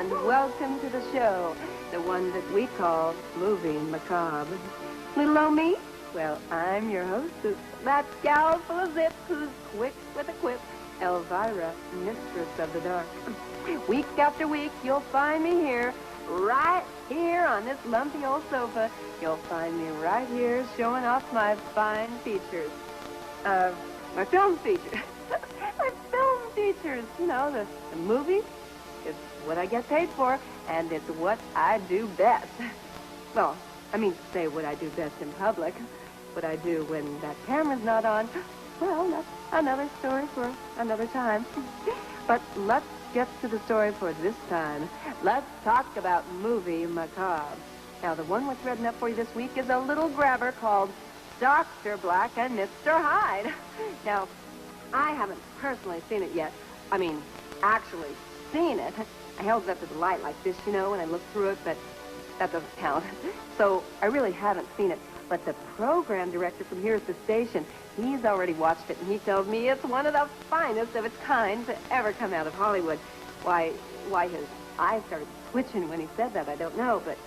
and welcome to the show, the one that we call Movie Macabre. Little old me? Well, I'm your hostess, that gal full of zip who's quick with a quip, Elvira, mistress of the dark. Week after week, you'll find me here, right here on this lumpy old sofa. You'll find me right here showing off my fine features. My film features. My film features. You know, the movie is what I get paid for, and it's what I do best. Well, I mean to say what I do best in public. What I do when that camera's not on, well, that's another story for another time. But let's get to the story for this time. Let's talk about Movie Macabre. Now, the one that's written up for you this week is a little grabber called Dr. Black and Mr. Hyde. Now, I haven't personally seen it yet. I mean, actually seen it. I held it up to the light like this, you know, and I looked through it, but that doesn't count. So I really haven't seen it. But the program director from here at the station, he's already watched it, and he tells me it's one of the finest of its kind to ever come out of Hollywood. Why his eyes started twitching when he said that, I don't know, but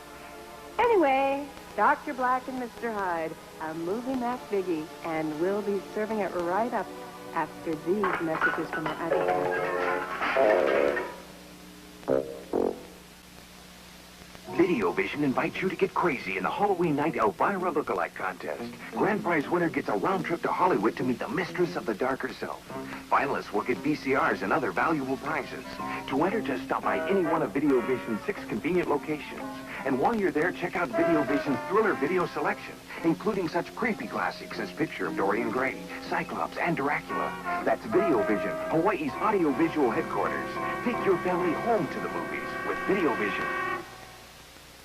anyway, Dr. Black and Mr. Hyde, a movie Mac biggie, and we'll be serving it right up after these messages from our advertisers. Videovision invites you to get crazy in the Halloween night Elvira lookalike contest. Grand prize winner gets a round trip to Hollywood to meet the mistress of the dark herself. Finalists will get VCRs and other valuable prizes. To enter, just stop by any one of Videovision's 6 convenient locations. And while you're there, check out Videovision's thriller video selection, including such creepy classics as Picture of Dorian Gray, Cyclops, and Dracula. That's Videovision, Hawaii's audiovisual headquarters. Take your family home to the movies with Videovision.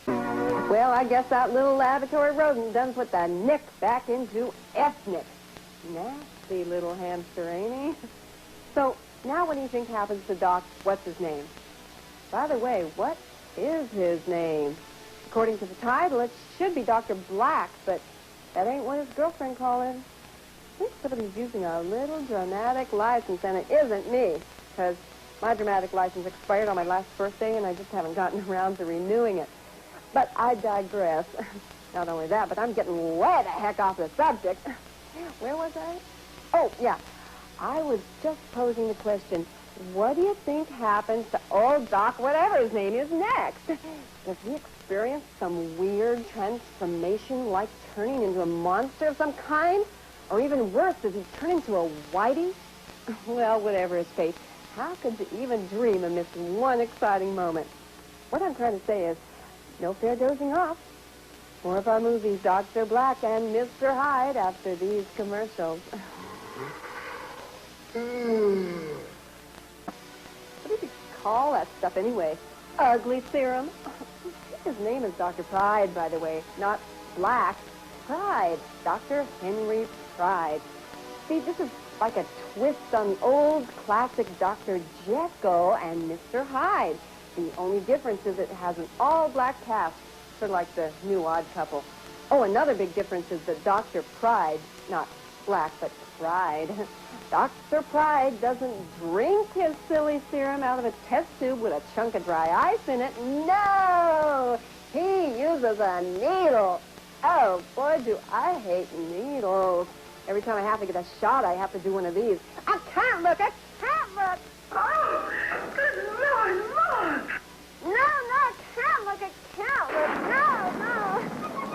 Well, I guess that little laboratory rodent done put the nick back into ethnic. Nasty little hamster, ain't he? So, now what do you think happens to Doc, what's his name? By the way, what is his name? According to the title, it should be Dr. Black, but that ain't what his girlfriend called him. I think somebody's using a little dramatic license, and it isn't me, because my dramatic license expired on my last birthday, and I just haven't gotten around to renewing it. But I digress. Not only that, but I'm getting way the heck off the subject. Where was I? Oh, yeah. I was just posing the question, what do you think happens to old Doc, whatever his name is, next? Does he experience some weird transformation, like turning into a monster of some kind? Or even worse, does he turn into a whitey? Well, whatever his fate, how could you even dream of missing one exciting moment? What I'm trying to say is, no fair dozing off. More of our movies, Dr. Black and Mr. Hyde, after these commercials. What did you call that stuff anyway? Ugly serum? His name is Dr. Pride, by the way. Not Black. Pride. Dr. Henry Pride. See, this is like a twist on the old classic Dr. Jekyll and Mr. Hyde. The only difference is it has an all-black cast, sort of like the new Odd Couple. Oh, another big difference is that Dr. Pride, not Black, but Pride. Dr. Pride doesn't drink his silly serum out of a test tube with a chunk of dry ice in it. No! He uses a needle. Oh, boy, do I hate needles. Every time I have to get a shot, I have to do one of these. I can't look. I can't look. Oh, good Lord, Lord. No, I can't look. I can't look. No,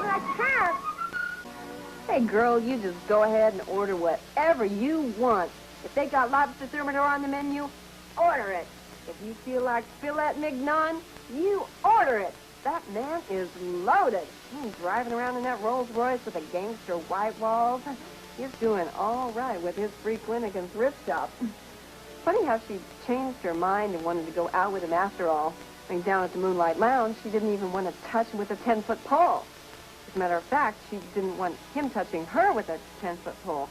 I can't. Hey, girl, you just go ahead and order whatever you want. If they got lobster thermidor on the menu, order it. If you feel like filet mignon, you order it. That man is loaded. He's driving around in that Rolls Royce with a gangster white walls. He's doing all right with his free clinic and thrift shop. Funny how she changed her mind and wanted to go out with him after all. I mean, down at the Moonlight Lounge, she didn't even want to touch him with a 10-foot pole. As a matter of fact, she didn't want him touching her with a 10-foot pole.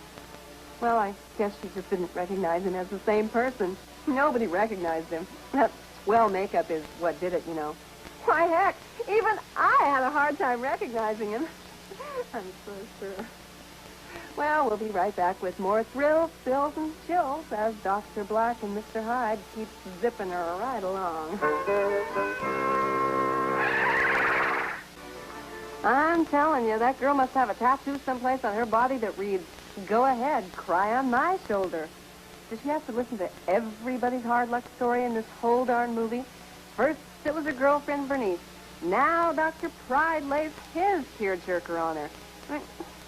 Well, I guess she just didn't recognize him as the same person. Nobody recognized him. That swell makeup is what did it, you know. Why, heck, even I had a hard time recognizing him. I'm so sure. Well, we'll be right back with more thrills, spills, and chills as Dr. Black and Mr. Hyde keep zipping her right along. I'm telling you, that girl must have a tattoo someplace on her body that reads, "Go ahead, cry on my shoulder." Does she have to listen to everybody's hard luck story in this whole darn movie? First, it was her girlfriend, Bernice. Now, Dr. Pride lays his tearjerker on her. I mean,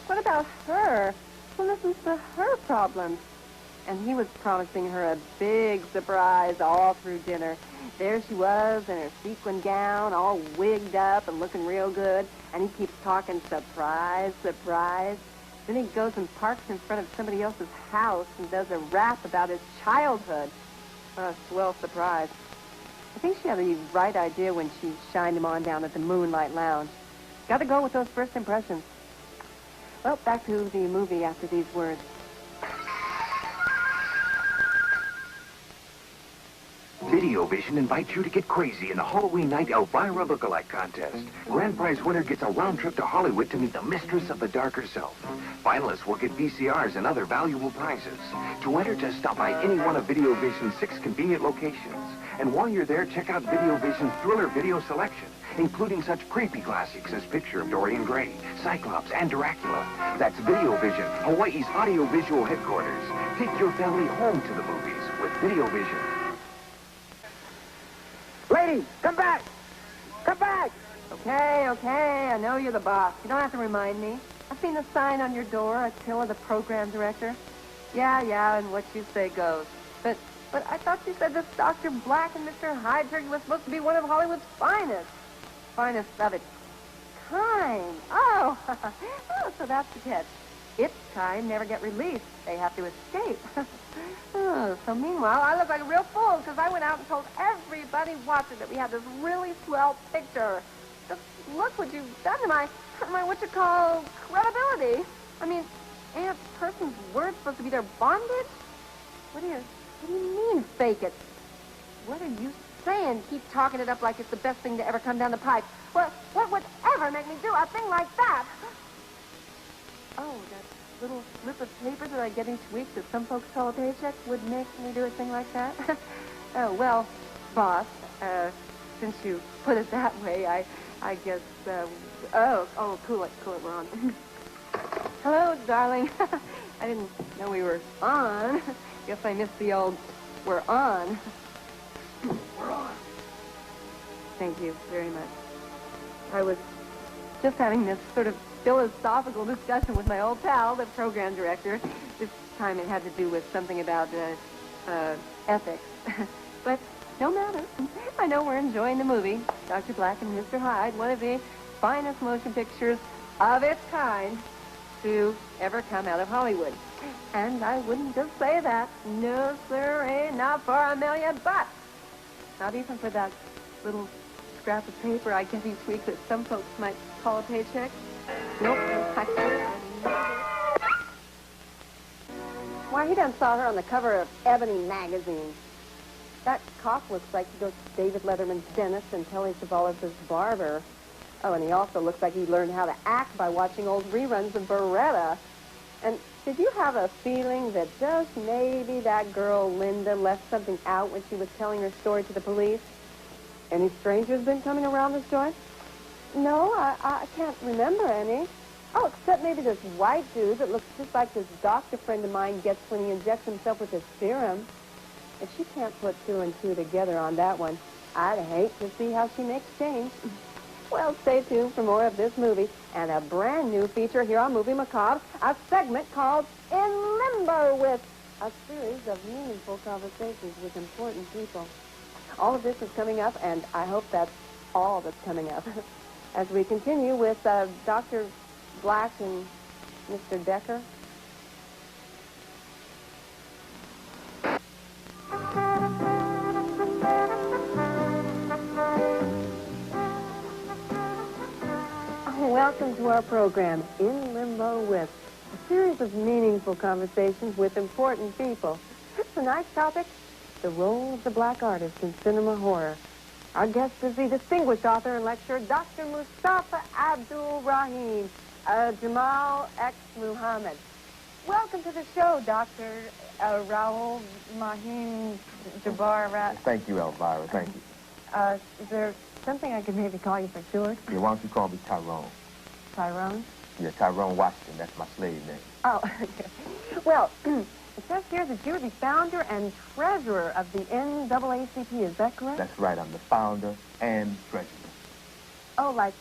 what about her? Who listens to her problems? And he was promising her a big surprise all through dinner. There she was in her sequin gown, all wigged up and looking real good. And he keeps talking, surprise, surprise. Then he goes and parks in front of somebody else's house and does a rap about his childhood. A swell surprise. I think she had the right idea when she shined him on down at the Moonlight Lounge. Got to go with those first impressions. Well, back to the movie after these words. Videovision invites you to get crazy in the Halloween night Elvira lookalike contest. Grand prize winner gets a round trip to Hollywood to meet the mistress of the darker self. Finalists will get VCRs and other valuable prizes. To enter, just stop by any one of Videovision's 6 convenient locations. And while you're there, check out Videovision's thriller video selection, including such creepy classics as Picture of Dorian Gray, Cyclops, and Dracula. That's Videovision, Hawaii's audiovisual headquarters. Take your family home to the movies with Videovision. Lady, come back! Come back! Okay, I know you're the boss. You don't have to remind me. I've seen the sign on your door, Attila, the program director. Yeah, and what you say goes. But I thought you said this Dr. Black and Mr. Hyde was supposed to be one of Hollywood's finest. Finest of its kind. Oh, so that's the catch. Its kind never get released. They have to escape. So meanwhile, I look like a real fool because I went out and told everybody watching that we had this really swell picture. Just look what you've done to my what you call credibility. I mean, ain't a person's word supposed to be their bondage? What do you mean, fake it? What are you saying? Keep talking it up like it's the best thing to ever come down the pipe. Well, what would ever make me do a thing like that? Oh, that little slip of paper that I get each week that some folks call a paycheck would make me do a thing like that? Oh, well, boss, since you put it that way, I guess, cool it, we're on. Hello, darling. I didn't know we were on. Guess I missed the old, we're on. We're on. Thank you very much. I was just having this sort of philosophical discussion with my old pal, the program director. This time it had to do with something about ethics. But no matter. I know we're enjoying the movie, Dr. Black and Mr. Hyde, one of the finest motion pictures of its kind to ever come out of Hollywood. And I wouldn't just say that. No, sir, not for a million bucks. Not even for that little scrap of paper I get each week that some folks might call a paycheck. Nope. Why, he done saw her on the cover of Ebony magazine. That cough looks like he goes to David Letterman's dentist and Telly Savalas' barber. Oh, and he also looks like he learned how to act by watching old reruns of Beretta. And did you have a feeling that just maybe that girl, Linda, left something out when she was telling her story to the police? Any strangers been coming around this joint? No, I can't remember any. Oh, except maybe this white dude that looks just like this doctor friend of mine gets when he injects himself with his serum. If she can't put 2 and 2 together on that one, I'd hate to see how she makes change. Well, stay tuned for more of this movie and a brand new feature here on Movie Macabre, a segment called In Limbo With, a series of meaningful conversations with important people. All of this is coming up, and I hope that's all that's coming up. As we continue with Dr. Black and Mr. Decker. Welcome to our program, In Limbo With, a series of meaningful conversations with important people. Tonight's topic, the role of the black artist in cinema horror. Our guest is the distinguished author and lecturer, Dr. Mustafa Abdul Rahim, Jamal X. Muhammad. Welcome to the show, Dr. Raoul Mahim Jabbar. Thank you, Elvira. Thank you. Is there something I could maybe call you for short? Yeah, why don't you call me Tyrone? Tyrone? Yeah, Tyrone Washington. That's my slave name. Oh, okay. Well, it says here that you're the founder and treasurer of the NAACP. Is that correct? That's right. I'm the founder and treasurer. Oh, like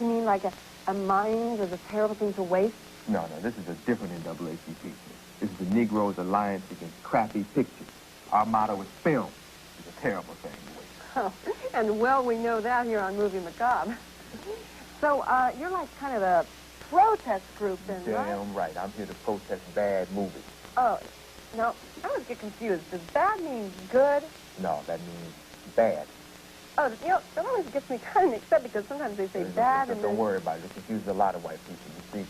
you mean like a mind is a terrible thing to waste? No, this is a different NAACP. This is the Negroes Alliance Against Crappy Pictures. Our motto is film is a terrible thing to waste. Oh, and well, we know that here on Movie Macabre. So, you're like kind of a protest group then, right? Damn right. I'm here to protest bad movies. Oh, no, I always get confused. Does bad mean good? No, that means bad. Oh, you know, that always gets me kind of mixed up because sometimes they say bad and Don't worry about it. It confuses a lot of white people. You see,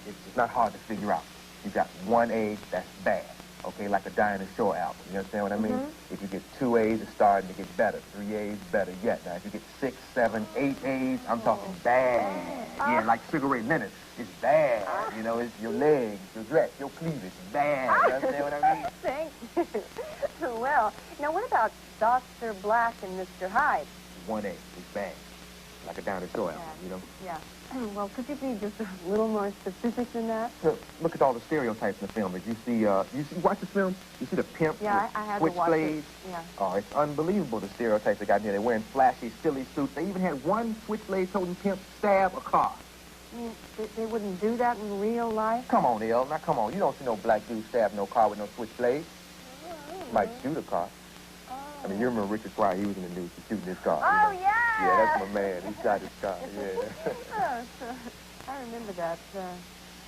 it's not hard to figure out. You got 1 A, that's bad. Okay, like a Dinah Shore album. You understand what I mean? Mm-hmm. If you get 2 A's, it's starting to get better. 3 A's, better yet. Now, if you get 6, 7, 8 A's, I'm talking bad. Yeah, like cigarette minutes. It's bad. You know, it's your legs, your dress, your cleavage. Bad. You understand what I mean? Thank you. Well, now what about Dr. Black and Mr. Hyde? 1 A is bad. Like a Dinah Shore album, you know? Yeah. Well, could you be just a little more specific than that? Look at all the stereotypes in the film. Did you see, watch this film? You see the pimp Yeah, with I had to watch switchblades? it. Yeah. Oh, it's unbelievable, the stereotypes they got in here. They're wearing flashy, silly suits. They even had one switchblade toting pimp stab a car. You mean they wouldn't do that in real life? Come on, El. Now, come on. You don't see no black dude stab no car with no switchblade. Might shoot a car. I mean, you remember Richard Pryor, he was in the news for shooting his car. Oh, you know? yeah! Yeah, that's my man. He shot his car, yeah. Oh, I remember that.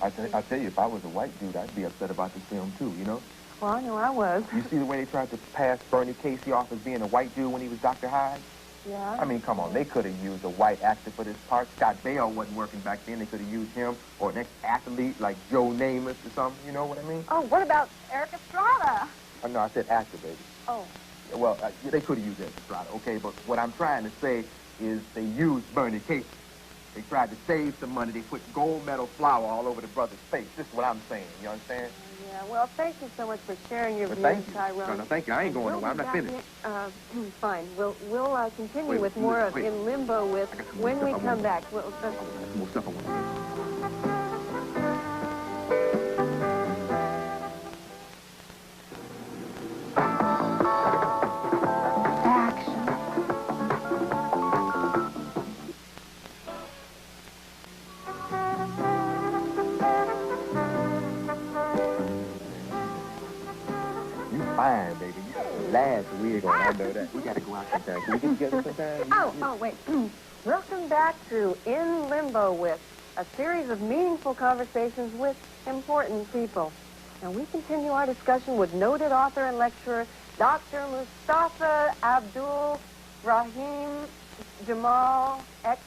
I'll tell you, if I was a white dude, I'd be upset about this film, too, you know? Well, I know I was. You see the way they tried to pass Bernie Casey off as being a white dude when he was Dr. Hyde? Yeah? I mean, come on, they could have used a white actor for this part. Scott Baio wasn't working back then. They could have used him or an ex-athlete like Joe Namath or something. You know what I mean? Oh, what about Eric Estrada? Oh, no, I said actor, baby. Oh. Well, they could have used Eric Estrada, okay? But what I'm trying to say is they used Bernie Casey. They tried to save some money. They put gold medal flour all over the brother's face. This is what I'm saying. You understand? Yeah, well, thank you so much for sharing your Well, views, thank you. Tyrone. No, thank you. I ain't going nowhere. I'm not finished. Fine. We'll continue Wait, with more of wait. In Limbo with when we come back. That's more stuff I want to do. Fine, baby. You got the last wig on. I know that. We got to go out sometime. Can we get together sometime? Oh, wait. Welcome back to In Limbo with a series of meaningful conversations with important people. And we continue our discussion with noted author and lecturer Dr. Mustafa Abdul Rahim Jamal X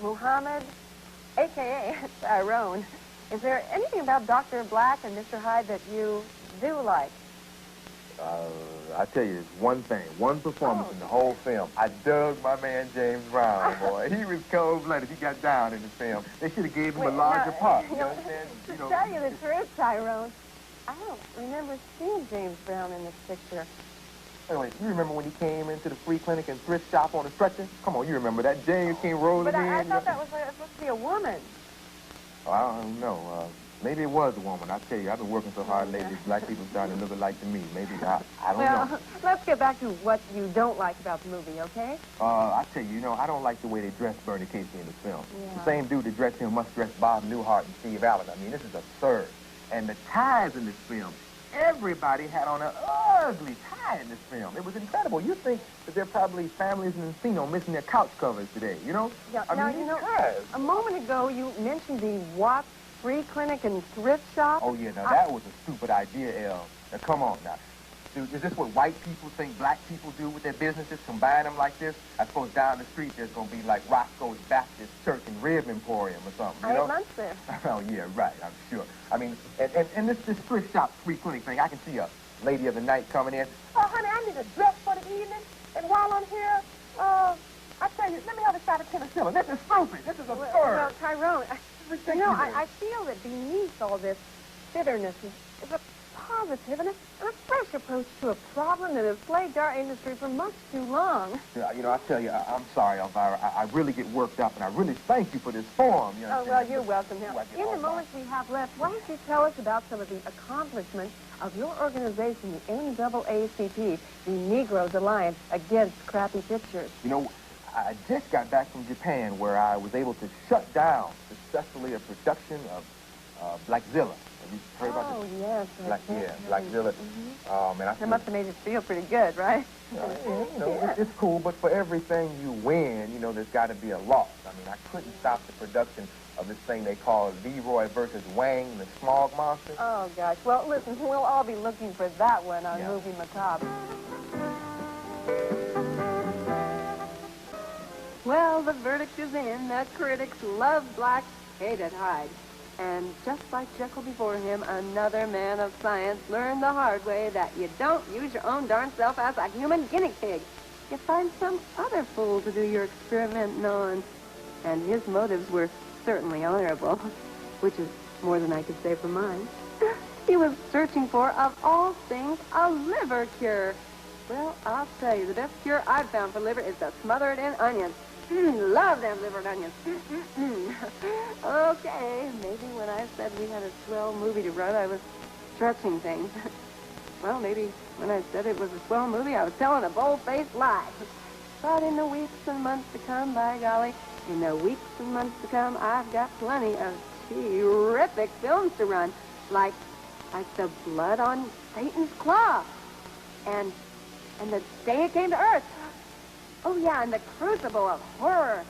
Muhammad, a.k.a. Tyrone. Is there anything about Dr. Black and Mr. Hyde that you do like? I tell you, it's one thing, one performance in the whole film. I dug my man James Brown, boy. He was cold-blooded. He got down in the film. They should have gave him a larger part. You understand? To tell you the truth, Tyrone, I don't remember seeing James Brown in this picture. Anyway, you remember when he came into the free clinic and thrift shop on a stretcher? Come on, you remember that. James came rolling But in. I thought that was supposed to be a woman. Oh, I don't know. Maybe it was a woman. I tell you, I've been working so hard lately, black people starting to look alike to me. Maybe, I don't know. Well, let's get back to what you don't like about the movie, okay? I tell you, I don't like the way they dressed Bernie Casey in this film. Yeah. The same dude that dressed him must dress Bob Newhart and Steve Allen. I mean, this is absurd. And the ties in this film, everybody had on an ugly tie in this film. It was incredible. You think that there are probably families in Encino missing their couch covers today, you know? Yeah, I mean, ties. a moment ago you mentioned the Watts Free Clinic and Thrift Shop. Oh, yeah, now that was a stupid idea, El. Now, come on now. Dude, is this what white people think black people do with their businesses? Combine them like this? I suppose down the street there's going to be like Roscoe's Baptist Church and Rib Emporium or something, you know? I had lunch there. Oh, yeah, right, I'm sure. I mean, and this thrift shop, free clinic thing, I can see a lady of the night coming in. Oh, honey, I need a dress for the evening. And while I'm here, I tell you, let me have a shot of penicillin. This is stupid. This is absurd. Well, Tyrone, I feel that beneath all this bitterness is a positive and a fresh approach to a problem that has plagued our industry for much too long. Yeah, I tell you, I'm sorry, Elvira. I really get worked up, and I really thank you for this forum. You Oh, understand? well, you're welcome. Now, I get in all the moments we have left, why don't you tell us about some of the accomplishments of your organization, the NAACP, the Negroes Alliance Against Crappy Pictures? I just got back from Japan, where I was able to shut down successfully a production of Blackzilla. Have you heard about this? Yes. Blackzilla. Mm-hmm. And I That must have made you feel pretty good, right? It's cool, but for everything you win, there's got to be a loss. I mean, I couldn't stop the production of this thing they call Leroy versus Wang, the Smog Monster. Oh, gosh. Well, listen, we'll all be looking for that one on Movie Macabre. Well, the verdict is in. The critics love Black, hated Hyde. And just like Jekyll before him, another man of science learned the hard way that you don't use your own darn self as a human guinea pig. You find some other fool to do your experimenting on. And his motives were certainly honorable, which is more than I could say for mine. He was searching for, of all things, a liver cure. Well, I'll tell you, the best cure I've found for liver is to smother it in onions. Love them liver and onions. Okay, maybe when I said we had a swell movie to run, I was stretching things. Well, maybe when I said it was a swell movie, I was telling a bold-faced lie. But in the weeks and months to come, by golly, in the weeks and months to come, I've got plenty of terrific films to run, like The Blood on Satan's Claw, and The Day It Came to Earth. Oh, yeah, and The Crucible of Horror.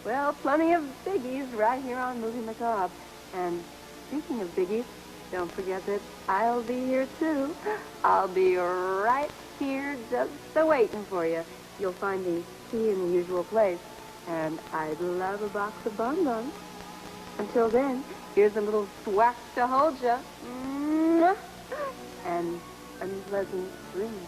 Well, plenty of biggies right here on Movie Macabre. And speaking of biggies, don't forget that I'll be here too. I'll be right here just a-waiting for you. You'll find the key in the usual place. And I'd love a box of bonbons. Until then, here's a little thwack to hold you. And unpleasant dreams.